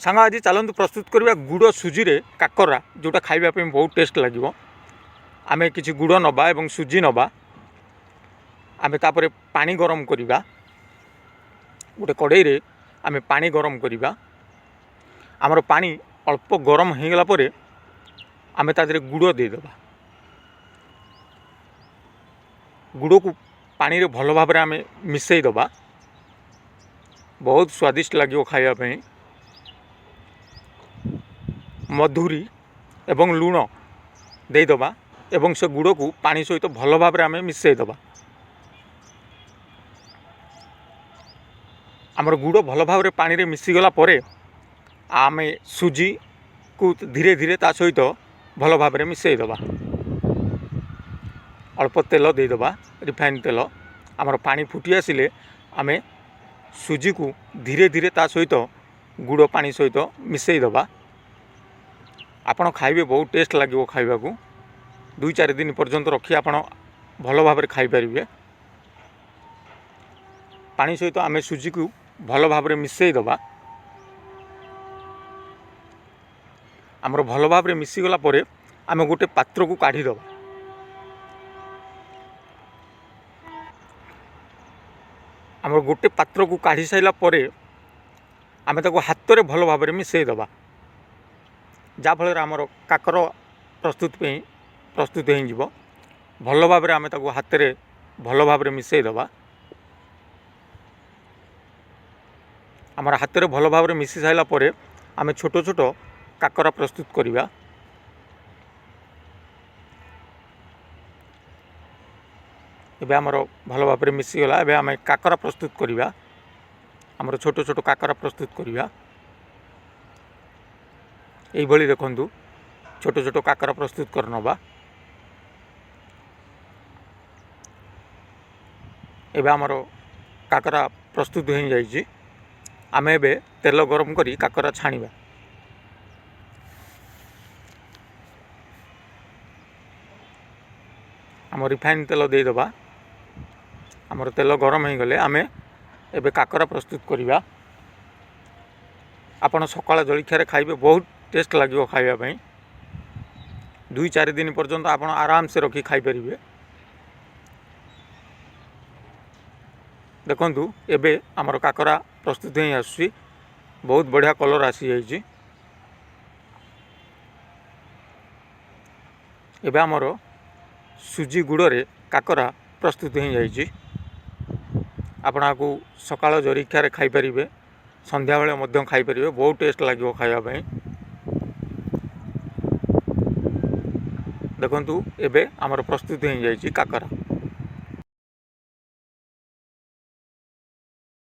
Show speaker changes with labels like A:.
A: सांग आज चलतु प्रस्तुत करवा गुड़ सुजी रे काकरा जोटा खाइबा बहुत टेस्ट लगे। आमे किछि गुड़ नबा एवं सुजी नबा, आमे तापरे पानी गरम करिबा, गोटे कड़ाई रे आमे पानी गरम करिबा। आमर पानी अल्प गरम हो गला परे आमे ता देहरे गुड़ देदेबा। गुड़ को पानी रे भल भाव आमे मिसई दबा, बहुत स्वादिष्ट लगे खाइबा। मधुरी एवं लुण देदबा एवं से गुड़ को पानी सहित भल भाव आमे मिसई दबा। आमर गुड़ भल भाव पानी रे मिसी गला परे आमे सुजी को धीरे धीरे ता सहित भल भाव मिसई दबा। अल्प तेल देदबा, रिफाइन तेल। आमर पानी फुटी आसिले आमे सुजी को धीरे धीरे ता सहित गुड़ पानी सहित मिसई दबा। आपण खाइबे बहुत टेस्ट लगे खाइबा को। 2-4 दिन पर्यंत रखी आपण भल भाव खाई पारिबे। पानी सहित आमे सुजी को भल भाव मिसई दबा। आमर भल भाव मिसी गला परे आमे गोटे पात्र को काढ़ी दबा। आमर गोटे पात्र को काढ़ी साइला परे आमे ताको हाथ रे भल भाव मिसई दबा। जाफल आमर काकर प्रस्तुत हो भल भाव आमे ताको हाथ रे भल भाव मिसई दबा। आमर हाथ रे भल भाव मिसी साइला परे आमे छोट छोट काकर प्रस्तुत करिबा। एबे आमर भल भाव मिसी गला। एबे आमे काकर प्रस्तुत करिबा। आमर छोट छोट काकर प्रस्तुत करिबा। यही भली देखंतु छोट छोट काकर प्रस्तुत कर नबा। एबे आमर काकरा प्रस्तुत हो जाइए। आमे एबे तेल गरम करी काकरा छाणीबा। आम रिफाइन तेल देदबा। आमर तेल गरम हो गले आमे एबे काकरा प्रस्तुत करिबा। आपण सकाळ जलखिया खाइबे बहुत टेस्ट लगे खाइबा। 2-4 दिन पर्यंत आप आराम से रखी खाई पारिबे। देखंतु एबे आमर काकरा प्रस्तुत हो आसुची, बहुत बढ़िया कलर आसी जाइए। एबे आमर सुजी गुड़ रे काकरा प्रस्तुत हो जाइए। आपण आपको सकाळ जलखिया खाई पारिबे, संध्या बेले मध्य खाई पारिबे, बहुत टेस्ट लगे खाइबा। देखंतु एबे आमर प्रस्तुत हो जाइए काकरा।